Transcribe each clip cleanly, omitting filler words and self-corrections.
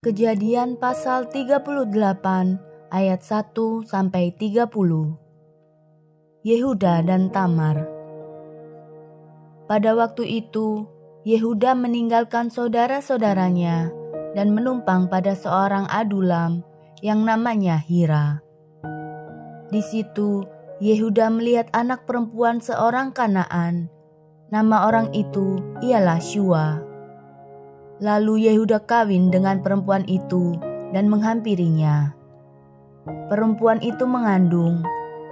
Kejadian pasal 38 ayat 1-30. Yehuda dan Tamar. Pada waktu itu, Yehuda meninggalkan saudara-saudaranya dan menumpang pada seorang adulam yang namanya Hira. Di situ, Yehuda melihat anak perempuan seorang Kanaan. Nama orang itu ialah Shua. Lalu Yehuda kawin dengan perempuan itu dan menghampirinya. Perempuan itu mengandung,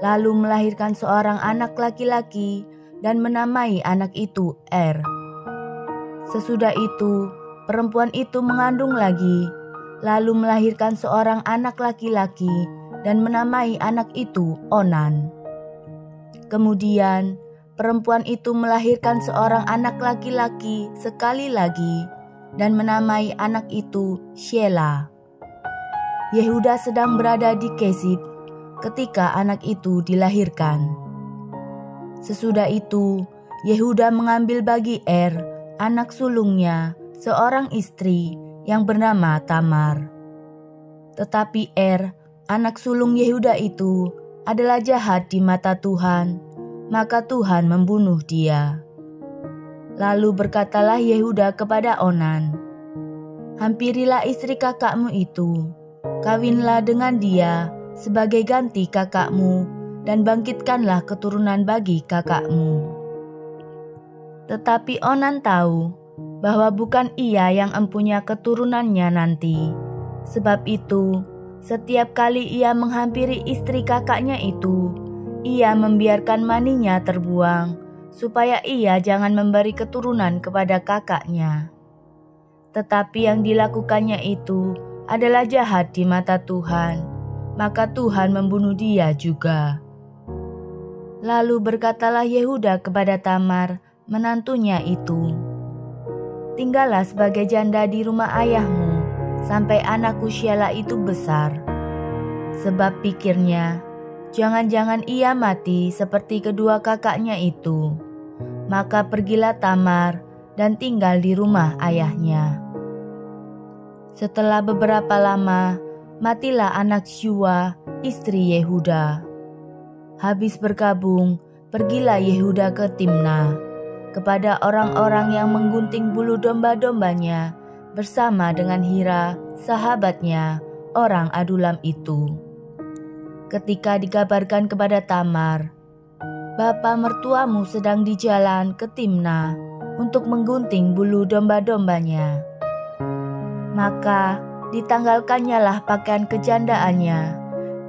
lalu melahirkan seorang anak laki-laki dan menamai anak itu Er. Sesudah itu, perempuan itu mengandung lagi, lalu melahirkan seorang anak laki-laki dan menamai anak itu Onan. Kemudian, perempuan itu melahirkan seorang anak laki-laki sekali lagi dan menamai anak itu Shela. Yehuda sedang berada di Kesib ketika anak itu dilahirkan. Sesudah itu, Yehuda mengambil bagi Er, anak sulungnya, seorang istri yang bernama Tamar. Tetapi Er, anak sulung Yehuda itu, adalah jahat di mata Tuhan, maka Tuhan membunuh dia. Lalu berkatalah Yehuda kepada Onan, "Hampirilah istri kakakmu itu, kawinlah dengan dia sebagai ganti kakakmu, dan bangkitkanlah keturunan bagi kakakmu." Tetapi Onan tahu bahwa bukan ia yang empunya keturunannya nanti. Sebab itu, setiap kali ia menghampiri istri kakaknya itu, ia membiarkan maninya terbuang, supaya ia jangan memberi keturunan kepada kakaknya. Tetapi yang dilakukannya itu adalah jahat di mata Tuhan, maka Tuhan membunuh dia juga. Lalu berkatalah Yehuda kepada Tamar, menantunya itu, "Tinggallah sebagai janda di rumah ayahmu, sampai anakku Shela itu besar." Sebab pikirnya, jangan-jangan ia mati seperti kedua kakaknya itu. Maka pergilah Tamar dan tinggal di rumah ayahnya. Setelah beberapa lama, matilah anak Shua, istri Yehuda. Habis berkabung, pergilah Yehuda ke Timna, kepada orang-orang yang menggunting bulu domba-dombanya, bersama dengan Hira, sahabatnya, orang adulam itu. Ketika dikabarkan kepada Tamar, "Bapa mertuamu sedang di jalan ke Timna untuk menggunting bulu domba-dombanya," maka ditanggalkannyalah pakaian kejandaannya.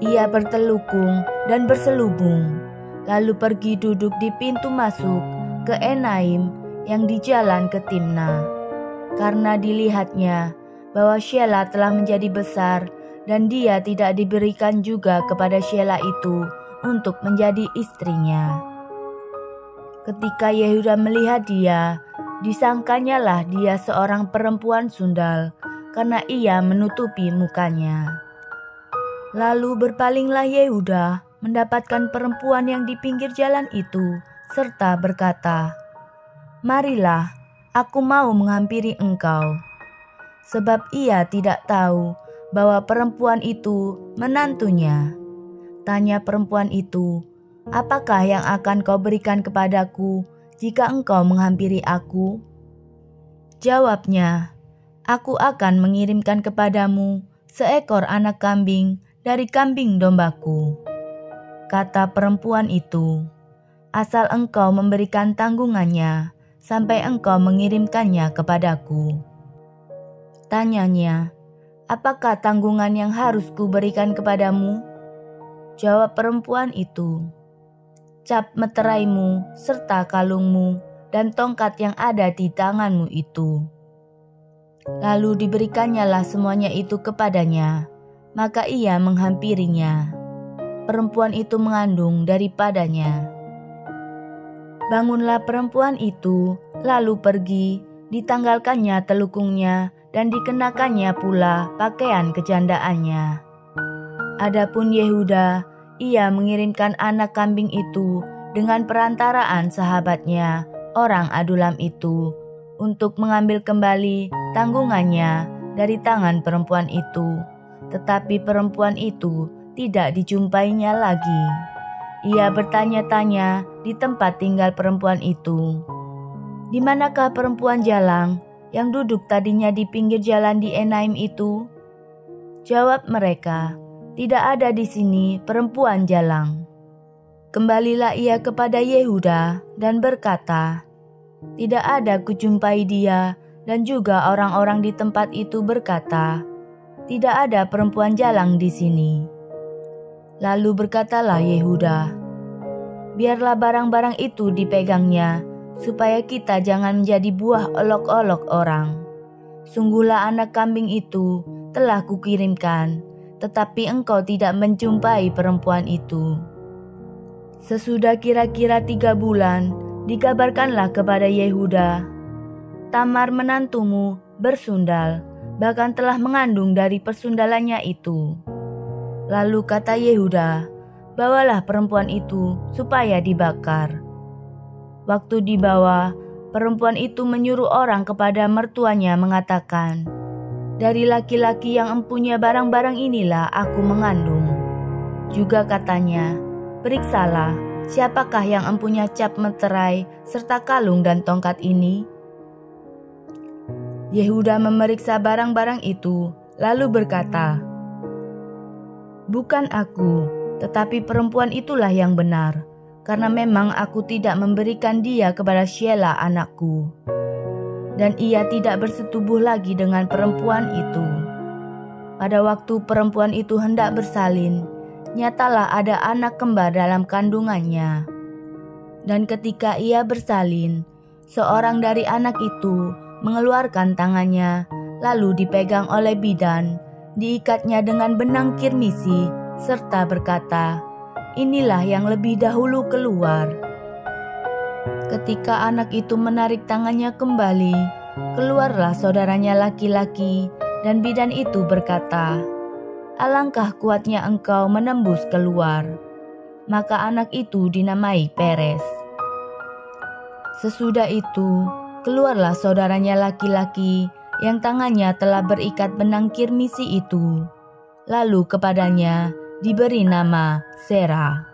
Ia bertelukung dan berselubung, lalu pergi duduk di pintu masuk ke Enaim yang di jalan ke Timna, karena dilihatnya bahwa Shela telah menjadi besar dan dia tidak diberikan juga kepada Shela itu untuk menjadi istrinya. Ketika Yehuda melihat dia, disangkanyalah dia seorang perempuan sundal, karena ia menutupi mukanya. Lalu berpalinglah Yehuda mendapatkan perempuan yang di pinggir jalan itu, serta berkata, "Marilah, aku mau menghampiri engkau." Sebab ia tidak tahu bahwa perempuan itu menantunya. Tanya perempuan itu, "Apakah yang akan kau berikan kepadaku jika engkau menghampiri aku?" Jawabnya, "Aku akan mengirimkan kepadamu seekor anak kambing dari kambing dombaku." Kata perempuan itu, "Asal engkau memberikan tanggungannya sampai engkau mengirimkannya kepadaku." Tanyanya, "Apakah tanggungan yang harus kuberikan kepadamu?" Jawab perempuan itu, "Cap meteraimu serta kalungmu dan tongkat yang ada di tanganmu itu." Lalu diberikannya semuanya itu kepadanya, maka ia menghampirinya. Perempuan itu mengandung daripadanya. Bangunlah perempuan itu, lalu pergi, ditanggalkannya telukungnya dan dikenakannya pula pakaian kejandaannya. Adapun Yehuda, ia mengirimkan anak kambing itu dengan perantaraan sahabatnya, orang adulam itu, untuk mengambil kembali tanggungannya dari tangan perempuan itu, tetapi perempuan itu tidak dijumpainya lagi. Ia bertanya-tanya di tempat tinggal perempuan itu, "Di manakah perempuan jalang yang duduk tadinya di pinggir jalan di Enaim itu?" Jawab mereka, "Tidak ada di sini perempuan jalang." Kembalilah ia kepada Yehuda dan berkata, "Tidak ada kujumpai dia," dan juga orang-orang di tempat itu berkata, "Tidak ada perempuan jalang di sini." Lalu berkatalah Yehuda, "Biarlah barang-barang itu dipegangnya, supaya kita jangan menjadi buah olok-olok orang. Sungguhlah anak kambing itu telah kukirimkan, tetapi engkau tidak menjumpai perempuan itu." Sesudah kira-kira 3 bulan, dikabarkanlah kepada Yehuda, "Tamar menantumu bersundal, bahkan telah mengandung dari persundalannya itu." Lalu kata Yehuda, "Bawalah perempuan itu supaya dibakar." Waktu dibawa, perempuan itu menyuruh orang kepada mertuanya mengatakan, "Dari laki-laki yang empunya barang-barang inilah aku mengandung." Juga katanya, "Periksalah, siapakah yang empunya cap meterai serta kalung dan tongkat ini?" Yehuda memeriksa barang-barang itu, lalu berkata, "Bukan aku, tetapi perempuan itulah yang benar, karena memang aku tidak memberikan dia kepada Shelah anakku." Dan ia tidak bersetubuh lagi dengan perempuan itu. Pada waktu perempuan itu hendak bersalin, nyatalah ada anak kembar dalam kandungannya. Dan ketika ia bersalin, seorang dari anak itu mengeluarkan tangannya, lalu dipegang oleh bidan, diikatnya dengan benang kirmisi, serta berkata, "Inilah yang lebih dahulu keluar." Ketika anak itu menarik tangannya kembali, keluarlah saudaranya laki-laki, dan bidan itu berkata, "Alangkah kuatnya engkau menembus keluar." Maka anak itu dinamai Peres. Sesudah itu, keluarlah saudaranya laki-laki yang tangannya telah berikat benang kirmisi itu. Lalu kepadanya diberi nama Serah.